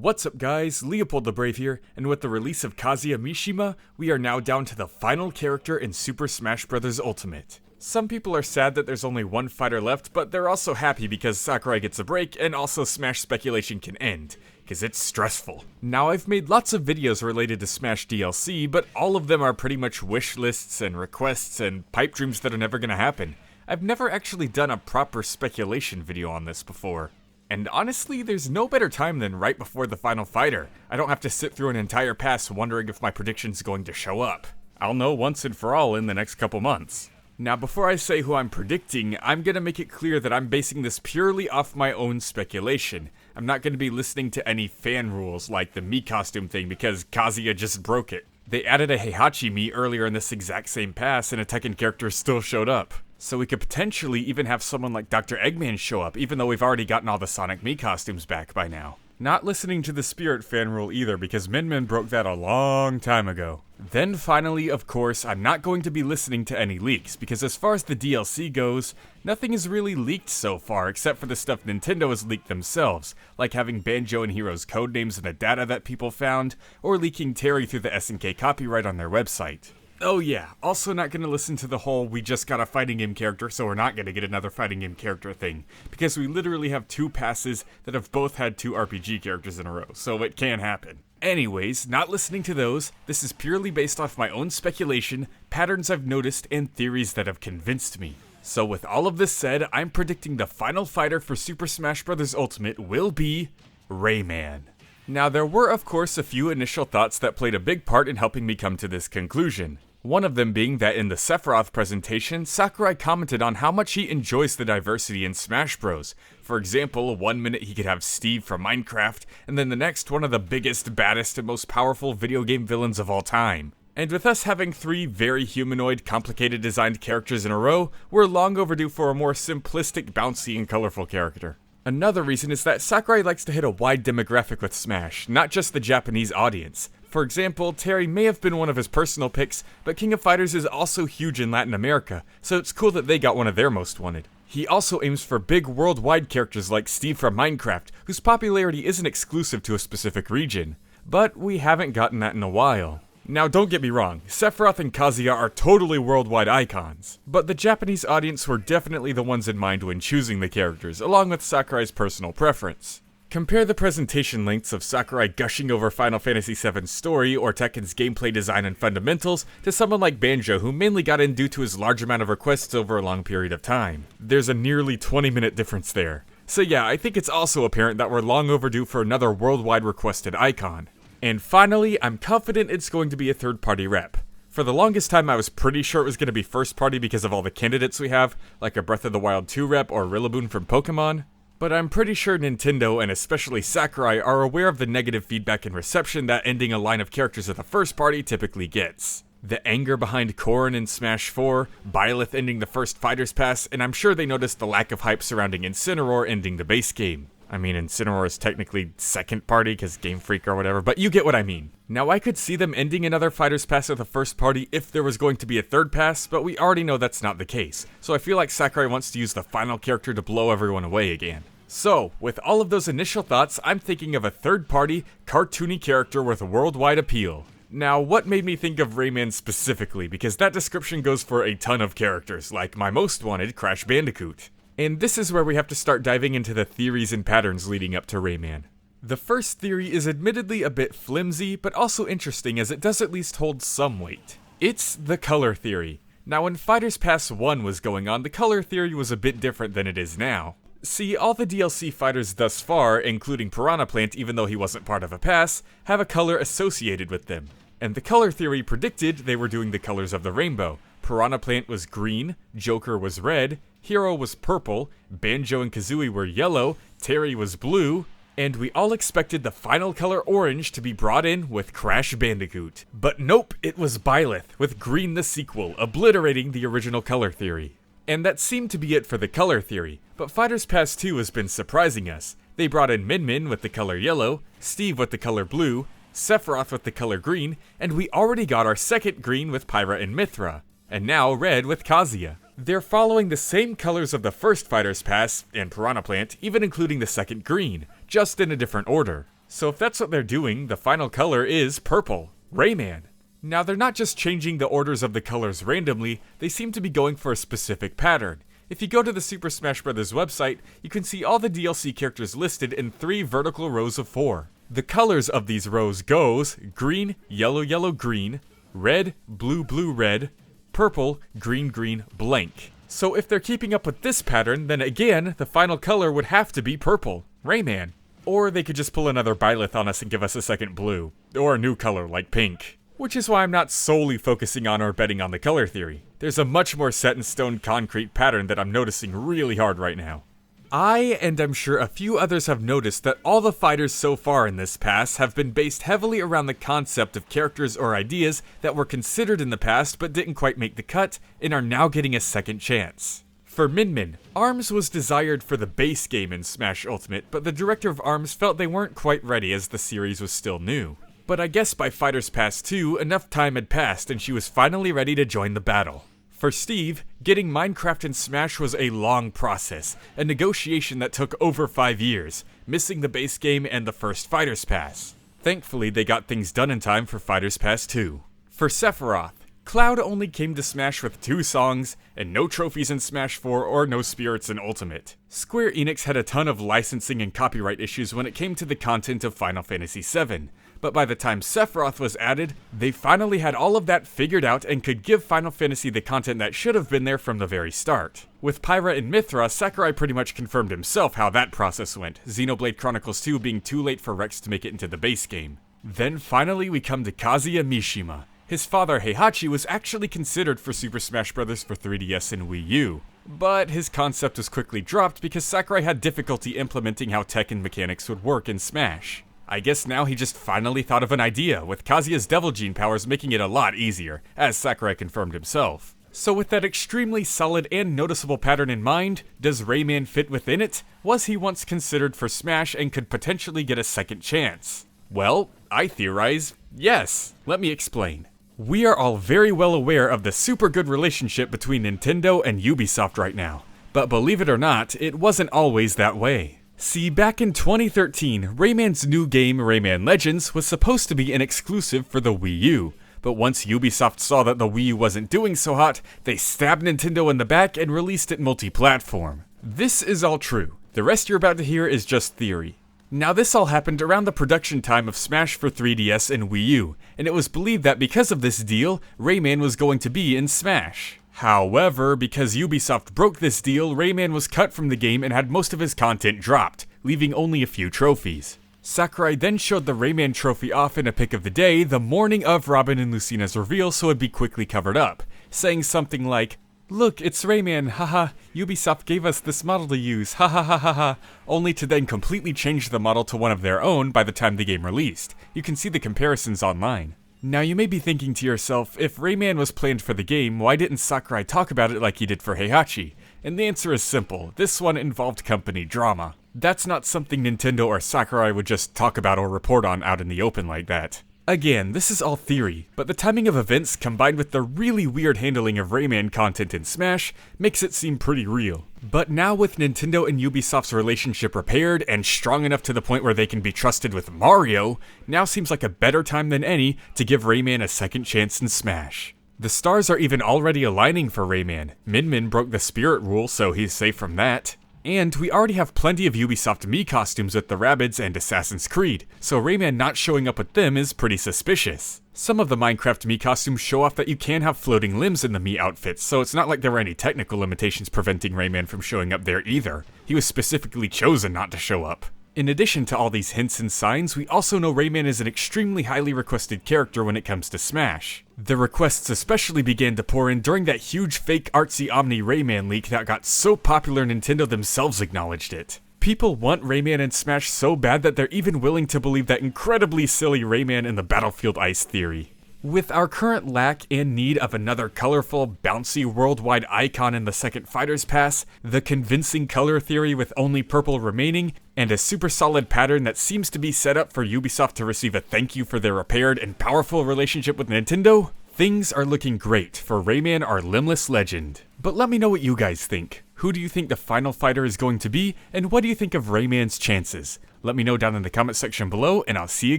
What's up guys, LeopoldTheBrave here, and with the release of Kazuya Mishima, we are now down to the final character in Super Smash Bros. Ultimate. Some people are sad that there's only one fighter left, but they're also happy because Sakurai gets a break and also Smash speculation can end, because it's stressful. Now I've made lots of videos related to Smash DLC, but all of them are pretty much wish lists and requests and pipe dreams that are never gonna happen. I've never actually done a proper speculation video on this before. And honestly, there's no better time than right before the final fighter. I don't have to sit through an entire pass wondering if my prediction's going to show up. I'll know once and for all in the next couple months. Now before I say who I'm predicting, I'm gonna make it clear that I'm basing this purely off my own speculation. I'm not gonna be listening to any fan rules like the Mii costume thing because Kazuya just broke it. They added a Heihachi Mii earlier in this exact same pass and a Tekken character still showed up. So we could potentially even have someone like Dr. Eggman show up, even though we've already gotten all the Sonic Mii costumes back by now. Not listening to the Spirit fan rule either, because Min Min broke that a long time ago. Then finally, of course, I'm not going to be listening to any leaks, because as far as the DLC goes, nothing is really leaked so far, except for the stuff Nintendo has leaked themselves, like having Banjo and Hero's codenames in the data that people found, or leaking Terry through the SNK copyright on their website. Oh yeah, also not gonna listen to the whole we just got a fighting game character so we're not gonna get another fighting game character thing, because we literally have two passes that have both had two RPG characters in a row, so it can happen. Anyways, not listening to those, this is purely based off my own speculation, patterns I've noticed, and theories that have convinced me. So with all of this said, I'm predicting the final fighter for Super Smash Bros. Ultimate will be Rayman. Now there were of course a few initial thoughts that played a big part in helping me come to this conclusion. One of them being that in the Sephiroth presentation, Sakurai commented on how much he enjoys the diversity in Smash Bros. For example, one minute he could have Steve from Minecraft, and then the next one of the biggest, baddest, and most powerful video game villains of all time. And with us having three very humanoid, complicated designed characters in a row, we're long overdue for a more simplistic, bouncy, and colorful character. Another reason is that Sakurai likes to hit a wide demographic with Smash, not just the Japanese audience. For example, Terry may have been one of his personal picks, but King of Fighters is also huge in Latin America, so it's cool that they got one of their most wanted. He also aims for big worldwide characters like Steve from Minecraft, whose popularity isn't exclusive to a specific region. But we haven't gotten that in a while. Now don't get me wrong, Sephiroth and Kazuya are totally worldwide icons, but the Japanese audience were definitely the ones in mind when choosing the characters, along with Sakurai's personal preference. Compare the presentation lengths of Sakurai gushing over Final Fantasy VII's story or Tekken's gameplay design and fundamentals to someone like Banjo who mainly got in due to his large amount of requests over a long period of time. There's a nearly 20-minute difference there. So yeah, I think it's also apparent that we're long overdue for another worldwide requested icon. And finally, I'm confident it's going to be a third-party rep. For the longest time I was pretty sure it was going to be first-party because of all the candidates we have, like a Breath of the Wild 2 rep or Rillaboom from Pokemon. But I'm pretty sure Nintendo, and especially Sakurai, are aware of the negative feedback and reception that ending a line of characters with a first party typically gets. The anger behind Corrin in Smash 4, Byleth ending the first Fighter's Pass, and I'm sure they noticed the lack of hype surrounding Incineroar ending the base game. I mean, Incineroar is technically second party because Game Freak or whatever, but you get what I mean. Now I could see them ending another Fighter's Pass with a first party if there was going to be a third pass, but we already know that's not the case. So I feel like Sakurai wants to use the final character to blow everyone away again. So, with all of those initial thoughts, I'm thinking of a third party, cartoony character with worldwide appeal. Now, what made me think of Rayman specifically? Because that description goes for a ton of characters, like my most wanted, Crash Bandicoot. And this is where we have to start diving into the theories and patterns leading up to Rayman. The first theory is admittedly a bit flimsy, but also interesting as it does at least hold some weight. It's the color theory. Now when Fighters Pass 1 was going on, the color theory was a bit different than it is now. See, all the DLC fighters thus far, including Piranha Plant even though he wasn't part of a pass, have a color associated with them. And the color theory predicted they were doing the colors of the rainbow. Piranha Plant was green, Joker was red, Hero was purple, Banjo and Kazooie were yellow, Terry was blue, and we all expected the final color orange to be brought in with Crash Bandicoot. But nope, it was Byleth, with green the sequel, obliterating the original color theory. And that seemed to be it for the color theory, but Fighters Pass 2 has been surprising us. They brought in Min Min with the color yellow, Steve with the color blue, Sephiroth with the color green, and we already got our second green with Pyra and Mithra, and now red with Kazuya. They're following the same colors of the first Fighter's Pass and Piranha Plant, even including the second green, just in a different order. So if that's what they're doing, the final color is purple, Rayman. Now they're not just changing the orders of the colors randomly, they seem to be going for a specific pattern. If you go to the Super Smash Bros. Website, you can see all the DLC characters listed in 3 vertical rows of 4. The colors of these rows goes green, yellow, yellow, green, red, blue, blue, red, purple, green, green, blank. So if they're keeping up with this pattern, then again, the final color would have to be purple, Rayman. Or they could just pull another Byleth on us and give us a second blue, or a new color like pink. Which is why I'm not solely focusing on or betting on the color theory. There's a much more set-in-stone concrete pattern that I'm noticing really hard right now. I, and I'm sure a few others have noticed that all the fighters so far in this pass have been based heavily around the concept of characters or ideas that were considered in the past but didn't quite make the cut, and are now getting a second chance. For Min Min, ARMS was desired for the base game in Smash Ultimate, but the director of ARMS felt they weren't quite ready as the series was still new. But I guess by Fighters Pass 2, enough time had passed and she was finally ready to join the battle. For Steve, getting Minecraft in Smash was a long process, a negotiation that took over 5 years, missing the base game and the first Fighters Pass. Thankfully, they got things done in time for Fighters Pass 2. For Sephiroth, Cloud only came to Smash with 2 songs, and no trophies in Smash 4 or no spirits in Ultimate. Square Enix had a ton of licensing and copyright issues when it came to the content of Final Fantasy VII. But by the time Sephiroth was added, they finally had all of that figured out and could give Final Fantasy the content that should have been there from the very start. With Pyra and Mythra, Sakurai pretty much confirmed himself how that process went, Xenoblade Chronicles 2 being too late for Rex to make it into the base game. Then finally we come to Kazuya Mishima. His father Heihachi was actually considered for Super Smash Bros. For 3DS and Wii U. But his concept was quickly dropped because Sakurai had difficulty implementing how tech and mechanics would work in Smash. I guess now he just finally thought of an idea, with Kazuya's Devil Gene powers making it a lot easier, as Sakurai confirmed himself. So with that extremely solid and noticeable pattern in mind, does Rayman fit within it? Was he once considered for Smash and could potentially get a second chance? Well, I theorize, yes. Let me explain. We are all very well aware of the super good relationship between Nintendo and Ubisoft right now. But believe it or not, it wasn't always that way. See, back in 2013, Rayman's new game, Rayman Legends, was supposed to be an exclusive for the Wii U. But once Ubisoft saw that the Wii U wasn't doing so hot, they stabbed Nintendo in the back and released it multi-platform. This is all true. The rest you're about to hear is just theory. Now this all happened around the production time of Smash for 3DS and Wii U, and it was believed that because of this deal, Rayman was going to be in Smash. However, because Ubisoft broke this deal, Rayman was cut from the game and had most of his content dropped, leaving only a few trophies. Sakurai then showed the Rayman trophy off in a pic of the day the morning of Robin and Lucina's reveal so it'd be quickly covered up, saying something like, "Look, it's Rayman, haha, Ubisoft gave us this model to use, ha ha ha ha ha," only to then completely change the model to one of their own by the time the game released. You can see the comparisons online. Now you may be thinking to yourself, if Rayman was planned for the game, why didn't Sakurai talk about it like he did for Heihachi? And the answer is simple, this one involved company drama. That's not something Nintendo or Sakurai would just talk about or report on out in the open like that. Again, this is all theory, but the timing of events combined with the really weird handling of Rayman content in Smash makes it seem pretty real. But now with Nintendo and Ubisoft's relationship repaired and strong enough to the point where they can be trusted with Mario, now seems like a better time than any to give Rayman a second chance in Smash. The stars are even already aligning for Rayman. Min Min broke the spirit rule, so he's safe from that. And we already have plenty of Ubisoft Mii costumes with the Rabbids and Assassin's Creed, so Rayman not showing up with them is pretty suspicious. Some of the Minecraft Mii costumes show off that you can have floating limbs in the Mii outfits, so it's not like there were any technical limitations preventing Rayman from showing up there either. He was specifically chosen not to show up. In addition to all these hints and signs, we also know Rayman is an extremely highly requested character when it comes to Smash. The requests especially began to pour in during that huge fake artsy Omni Rayman leak that got so popular Nintendo themselves acknowledged it. People want Rayman in Smash so bad that they're even willing to believe that incredibly silly Rayman in the Battlefield Ice theory. With our current lack and need of another colorful, bouncy worldwide icon in the second Fighters Pass, the convincing color theory with only purple remaining, and a super solid pattern that seems to be set up for Ubisoft to receive a thank you for their repaired and powerful relationship with Nintendo, things are looking great for Rayman, our limbless legend. But let me know what you guys think. Who do you think the final fighter is going to be, and what do you think of Rayman's chances? Let me know down in the comment section below, and I'll see you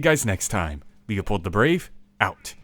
guys next time. Leopold the Brave, out.